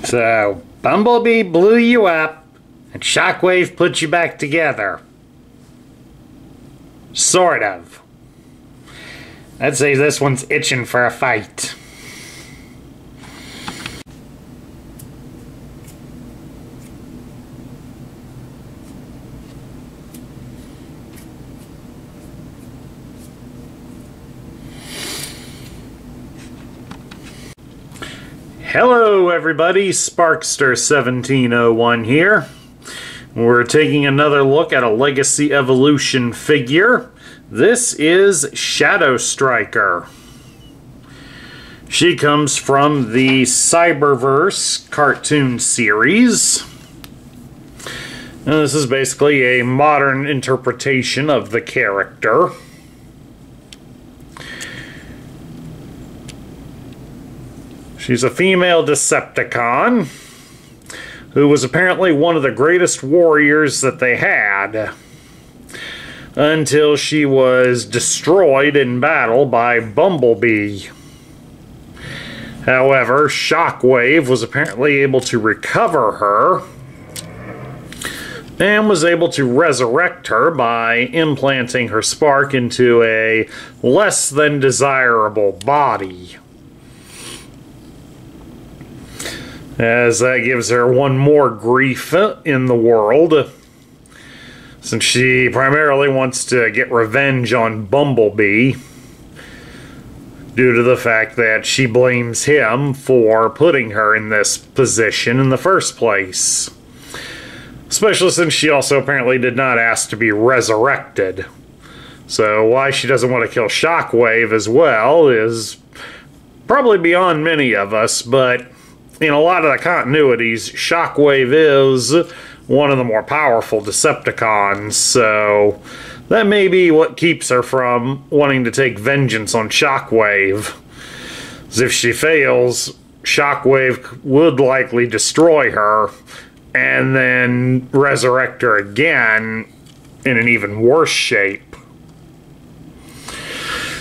So, Bumblebee blew you up, and Shockwave put you back together. Sort of. I'd say this one's itching for a fight. Hello everybody, Sparkster1701 here. We're taking another look at a Legacy Evolution figure. This is Shadow Striker. She comes from the Cyberverse cartoon series. And this is basically a modern interpretation of the character. She's a female Decepticon who was apparently one of the greatest warriors that they had until she was destroyed in battle by Bumblebee. However, Shockwave was apparently able to recover her and was able to resurrect her by implanting her spark into a less than desirable body, as that gives her one more grief in the world, since she primarily wants to get revenge on Bumblebee due to the fact that she blames him for putting her in this position in the first place. Especially since she also apparently did not ask to be resurrected. So why she doesn't want to kill Shockwave as well is probably beyond many of us, but in a lot of the continuities, Shockwave is one of the more powerful Decepticons, so that may be what keeps her from wanting to take vengeance on Shockwave. As if she fails, Shockwave would likely destroy her and then resurrect her again in an even worse shape.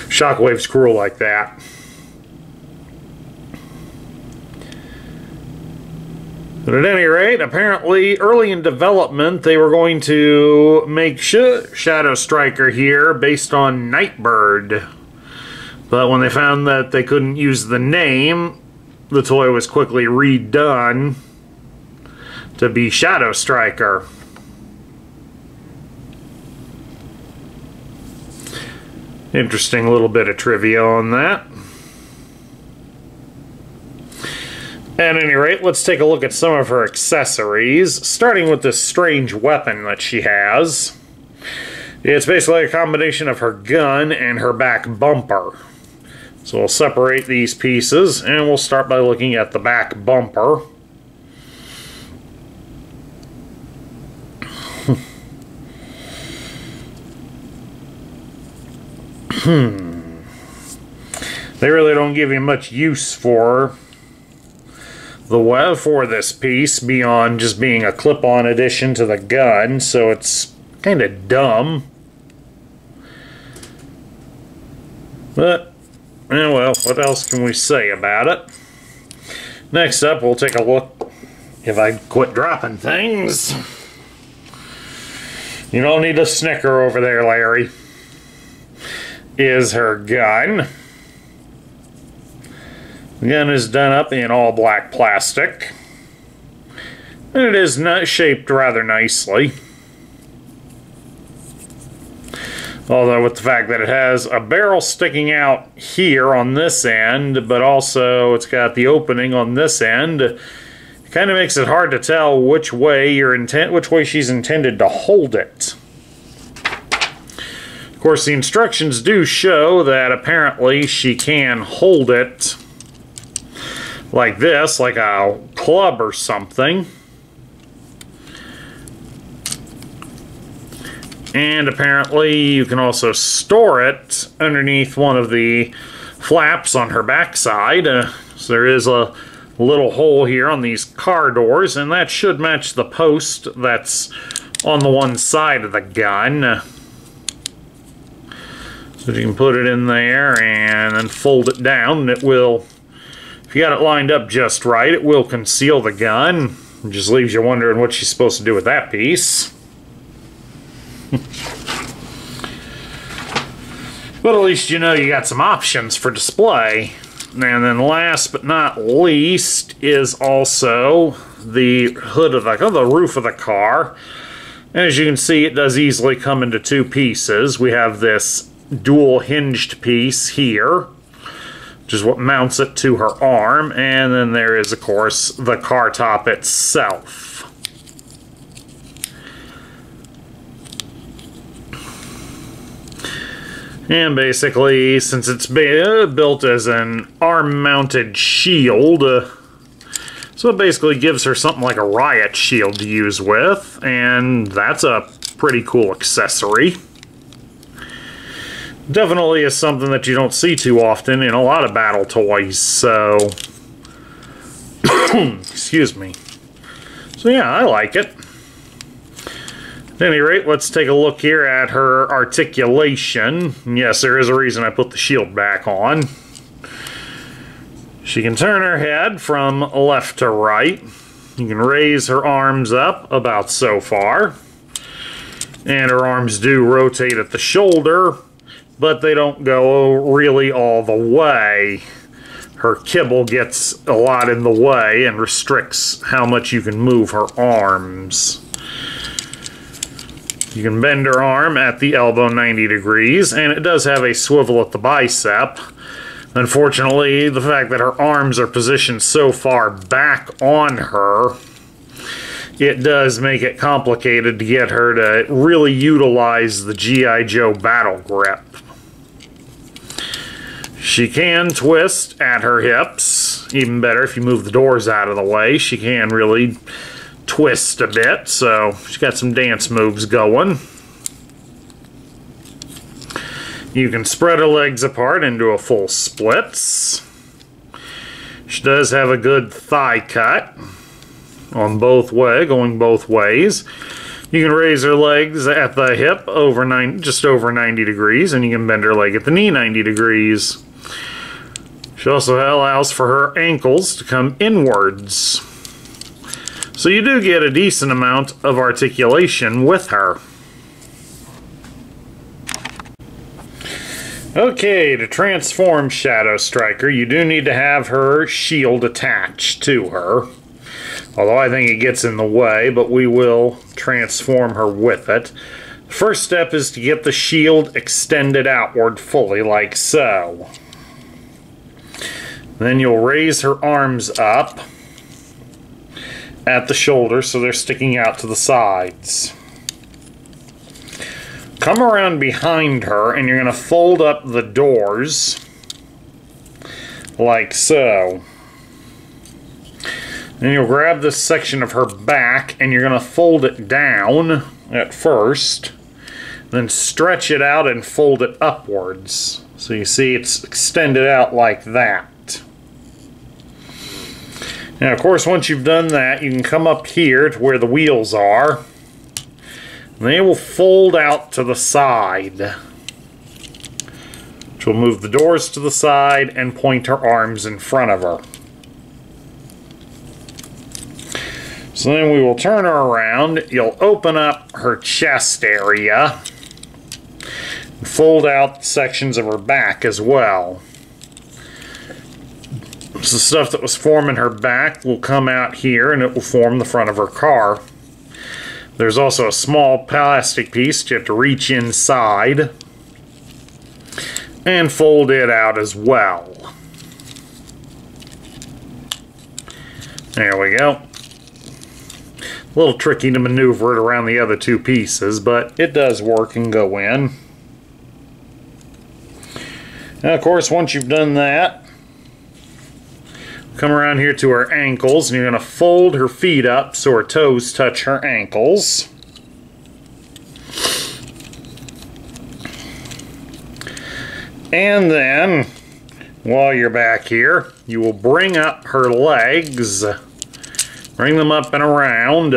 Shockwave's cruel like that. But at any rate, apparently early in development they were going to make Shadow Striker here based on Nightbird. But when they found that they couldn't use the name, the toy was quickly redone to be Shadow Striker. Interesting little bit of trivia on that. At any rate, let's take a look at some of her accessories, starting with this strange weapon that she has. It's basically a combination of her gun and her back bumper. So we'll separate these pieces, and we'll start by looking at the back bumper. They really don't give you much use for this piece beyond just being a clip-on addition to the gun, so it's kind of dumb. But, well, what else can we say about it? Next up, we'll take a look. If I quit dropping things. You don't need a snicker over there, Larry. Is her gun. The gun is done up in all black plastic, and it is shaped rather nicely. Although with the fact that it has a barrel sticking out here on this end, but also it's got the opening on this end, it kind of makes it hard to tell which way she's intended to hold it. Of course, the instructions do show that apparently she can hold it like this, like a club or something. And apparently you can also store it underneath one of the flaps on her backside. So there is a little hole here on these car doors, and that should match the post that's on the one side of the gun. So you can put it in there and then fold it down, and it will If you got it lined up just right, it will conceal the gun. It just leaves you wondering what she's supposed to do with that piece. But at least you know you got some options for display. And then last but not least is also the hood of the roof of the car. And as you can see, it does easily come into two pieces. We have this dual hinged piece here, which is what mounts it to her arm, and then there is, of course, the car top itself. And basically, since it's built as an arm-mounted shield, so it basically gives her something like a riot shield to use with, and that's a pretty cool accessory. Definitely is something that you don't see too often in a lot of battle toys, so... excuse me. So yeah, I like it. At any rate, let's take a look here at her articulation. Yes, there is a reason I put the shield back on. She can turn her head from left to right. You can raise her arms up about so far. And her arms do rotate at the shoulder, but they don't go really all the way. Her kibble gets a lot in the way and restricts how much you can move her arms. You can bend her arm at the elbow 90 degrees, and it does have a swivel at the bicep. Unfortunately, the fact that her arms are positioned so far back on her, it does make it complicated to get her to really utilize the G.I. Joe battle grip. She can twist at her hips. Even better if you move the doors out of the way. She can really twist a bit, so she's got some dance moves going. You can spread her legs apart into a full splits. She does have a good thigh cut on going both ways. You can raise her legs at the hip just over 90 degrees, and you can bend her leg at the knee 90 degrees. She also allows for her ankles to come inwards. So you do get a decent amount of articulation with her. Okay, to transform Shadow Striker, you do need to have her shield attached to her. Although I think it gets in the way, but we will transform her with it. The first step is to get the shield extended outward fully, like so. Then you'll raise her arms up at the shoulder so they're sticking out to the sides. Come around behind her and you're going to fold up the doors like so. Then you'll grab this section of her back and you're going to fold it down at first, then stretch it out and fold it upwards. So you see it's extended out like that. Now, of course, once you've done that, you can come up here to where the wheels are. And they will fold out to the side, which will move the doors to the side and point her arms in front of her. So then we will turn her around. You'll open up her chest area and fold out sections of her back as well. So the stuff that was forming her back will come out here and it will form the front of her car. There's also a small plastic piece you have to reach inside and fold it out as well. There we go. A little tricky to maneuver it around the other two pieces, but it does work and go in. Now, of course, once you've done that, come around here to her ankles, and you're going to fold her feet up so her toes touch her ankles. And then, while you're back here, you will bring up her legs. Bring them up and around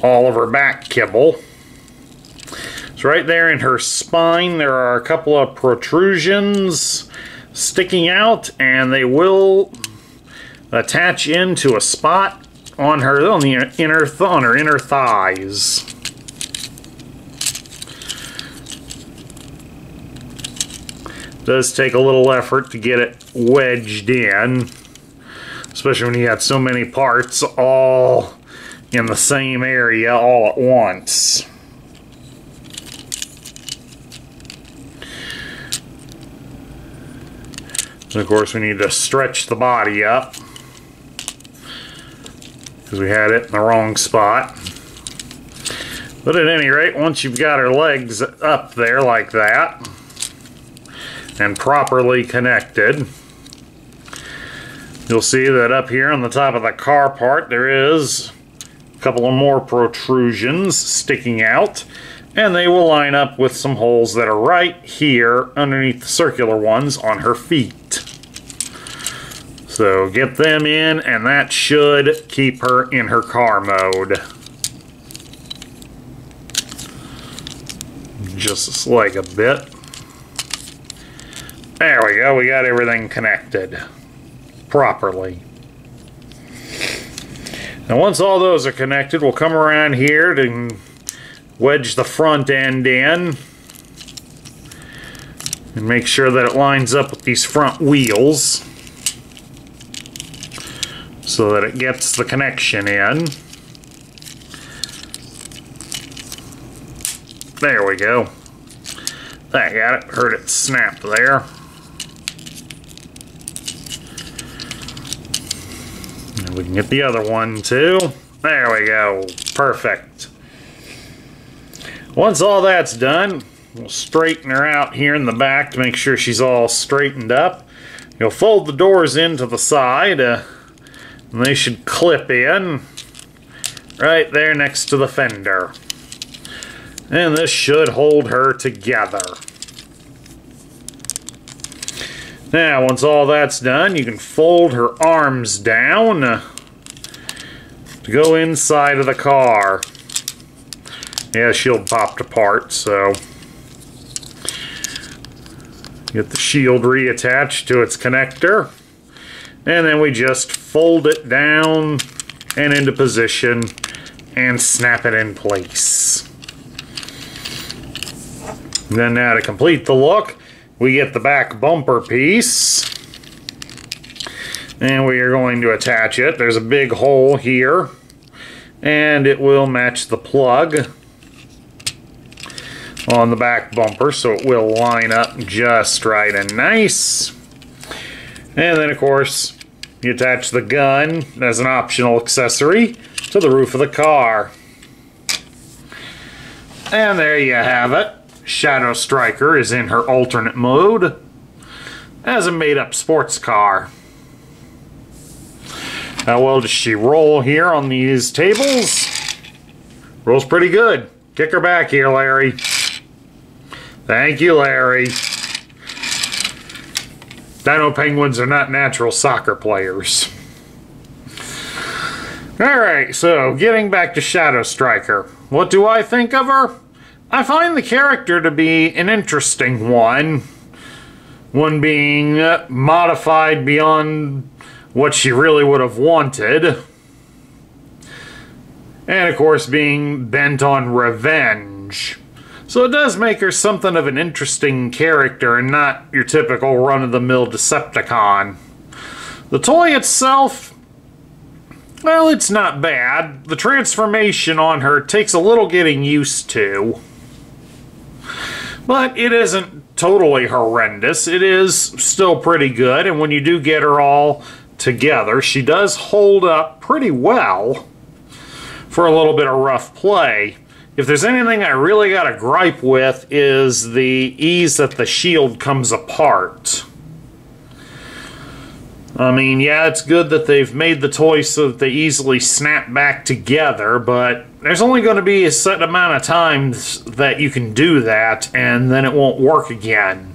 all of her back kibble. So right there in her spine, there are a couple of protrusions sticking out, and they will attach into a spot on her inner thighs. Does take a little effort to get it wedged in, especially when you got so many parts all in the same area all at once. And of course, we need to stretch the body up because we had it in the wrong spot. But at any rate, once you've got her legs up there like that and properly connected, you'll see that up here on the top of the car part there is a couple of more protrusions sticking out, and they will line up with some holes that are right here underneath the circular ones on her feet. So get them in, and that should keep her in her car mode. Just like a bit. There we go, we got everything connected properly. Now once all those are connected, we'll come around here to wedge the front end in and make sure that it lines up with these front wheels so that it gets the connection in. There we go. That got it. Heard it snap there. And we can get the other one too. There we go. Perfect. Once all that's done, we'll straighten her out here in the back to make sure she's all straightened up. You'll fold the doors into the side, and they should clip in right there next to the fender. And this should hold her together. Now, once all that's done, you can fold her arms down to go inside of the car. Yeah, shield popped apart, so get the shield reattached to its connector, and then we just fold it down and into position and snap it in place. And then now to complete the look, we get the back bumper piece, and we are going to attach it. There's a big hole here, and it will match the plug on the back bumper, so it will line up just right and nice. And then of course you attach the gun as an optional accessory to the roof of the car. And there you have it. Shadow Striker is in her alternate mode as a made-up sports car. How well does she roll here on these tables? Rolls pretty good. Kick her back here, Larry. Thank you, Larry. Dino penguins are not natural soccer players. Alright, so getting back to Shadow Striker. What do I think of her? I find the character to be an interesting one. One being modified beyond what she really would have wanted. And of course being bent on revenge. So it does make her something of an interesting character and not your typical run-of-the-mill Decepticon. The toy itself, well, it's not bad. The transformation on her takes a little getting used to. But it isn't totally horrendous. It is still pretty good, and when you do get her all together, she does hold up pretty well for a little bit of rough play. If there's anything I really got a gripe with is the ease that the shield comes apart. I mean, yeah, it's good that they've made the toy so that they easily snap back together, but there's only going to be a set amount of times that you can do that, and then it won't work again.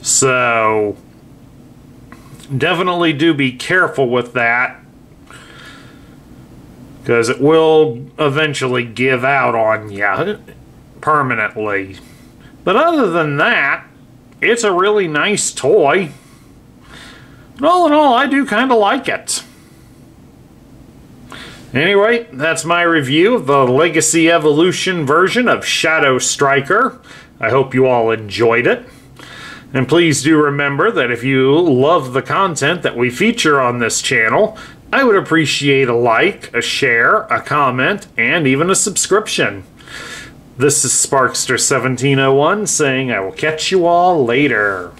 So, definitely do be careful with that, because it will eventually give out on you permanently. But other than that, it's a really nice toy. But all in all, I do kind of like it. Anyway, that's my review of the Legacy Evolution version of Shadow Striker. I hope you all enjoyed it. And please do remember that if you love the content that we feature on this channel, I would appreciate a like, a share, a comment, and even a subscription. This is Sparkster1701 saying I will catch you all later.